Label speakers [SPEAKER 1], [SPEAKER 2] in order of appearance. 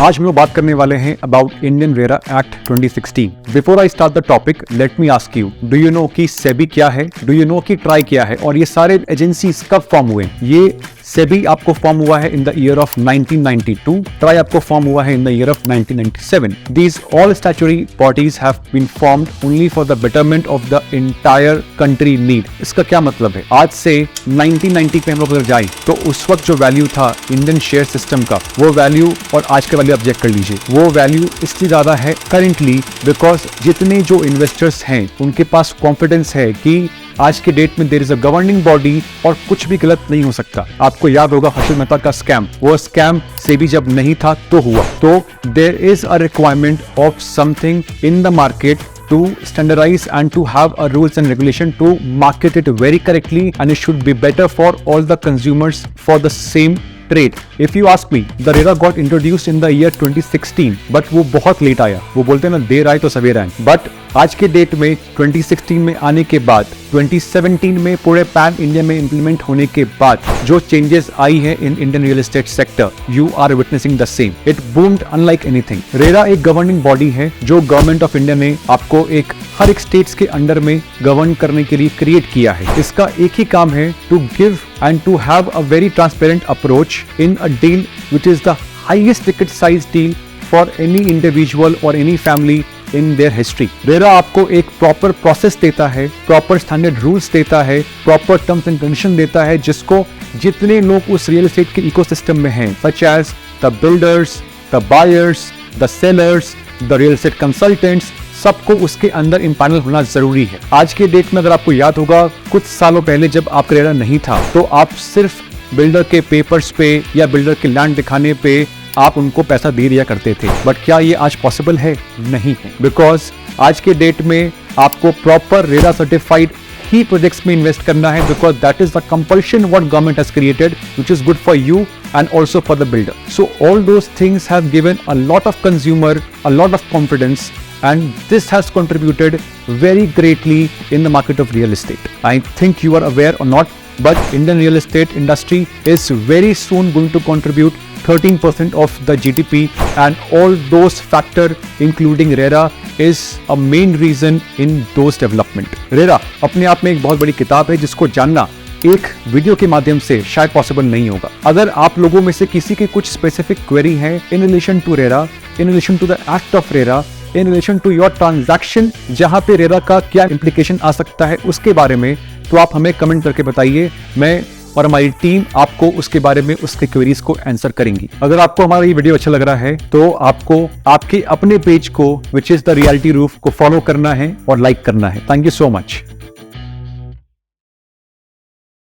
[SPEAKER 1] आज हम लोग बात करने वाले हैं about Indian RERA act 2016। Before I start the topic, let me ask you, do you know कि सेबी क्या है, डू यू नो कि ट्राई क्या है, और ये सारे एजेंसीज कब फॉर्म हुए? ये सेबी आपको फॉर्म हुआ है in the year of 1992, try आपको फॉर्म हुआ है in the year of 1997। These all statutory bodies have been formed only for the betterment of the entire country need। इसका क्या मतलब है? आज से 1990 पे हम लोग अगर जाए तो उस वक्त जो वैल्यू था इंडियन शेयर सिस्टम का, वो वैल्यू और आज के वैल्यू आप चेक कर लीजिए, वो वैल्यू इसलिए ज्यादा है करेंटली बिकॉज जितने जो इन्वेस्टर्स हैं उनके पास कॉन्फिडेंस है कि आज के डेट में there is a governing body और कुछ भी गलत नहीं हो सकता। आपको याद होगा हर्षद मेहता का स्कैम, वो स्कैम सेबी जब नहीं था तो हुआ। तो there is a requirement of something in the market to standardize and to have a rules and regulation to market it very correctly, and it should be better for all the consumers for the same trade. If you ask me, the RERA got introduced in the year 2016, but वो बहुत late आया। वो बोलते हैं ना, देर आए तो सवेर आए। बट आज के डेट में 2016 में आने के बाद 2017 में पूरे पैन इंडिया में इंप्लीमेंट होने के बाद जो चेंजेस आई है in Indian real estate sector, you are witnessing the same. It boomed unlike anything. RERA एक गवर्निंग बॉडी है जो गवर्नमेंट ऑफ इंडिया ने आपको हर एक स्टेट्स के अंडर में गवर्न करने के लिए क्रिएट किया है। इसका एक ही काम है, to give and to have a very transparent approach in a deal which is the highest ticket size deal for any individual और any family in their history. RERA आपको एक प्रॉपर प्रोसेस देता है, प्रॉपर स्टैंडर्ड रूल्स देता है, proper terms and condition देता है, जिसको जितने लोग उस रियल एस्टेट के इकोसिस्टम में हैं, such as the builders, the buyers, the sellers, the real estate consultants, सबको उसके अंदर इम्पैनल होना जरूरी है। आज के डेट में अगर आपको याद होगा, कुछ सालों पहले जब आपका रेरा नहीं था तो आप सिर्फ बिल्डर के पेपर्स पे या बिल्डर के लैंड दिखाने पे आप उनको पैसा दे दिया करते थे। बट क्या ये आज पॉसिबल है? नहीं है, बिकॉज आज के डेट में आपको प्रॉपर रेरा सर्टिफाइड ही प्रोजेक्ट्स में इन्वेस्ट करना है, because that is the compulsion what government has created, which is good for you and also for the builder. So all those things have given a lot of consumer a lot of confidence, and this has contributed very greatly in the market of real estate. I think you are aware or not, but Indian real estate industry is very soon going to contribute 13% of the GDP, and all those factor including RERA is a main reason in those development. RERA अपने आप में एक बहुत बड़ी किताब है जिसको जानना एक वीडियो के माध्यम से शायद पॉसिबल नहीं होगा। अगर आप लोगों में से किसी के कुछ स्पेसिफिक क्वेरी है in relation to RERA, in relation to the act of RERA, in relation to your transaction, जहां पे रेरा का क्या इम्प्लीकेशन आ सकता है उसके बारे में, तो आप हमें कमेंट करके बताइए। मैं और हमारी टीम आपको उसके बारे में उसके क्वेरीज को आंसर करेंगी। अगर आपको हमारा ये वीडियो अच्छा लग रहा है तो आपको आपके अपने पेज को विच इज द रियलिटी रूफ को फॉलो करना है और लाइक करना है। Thank you so much.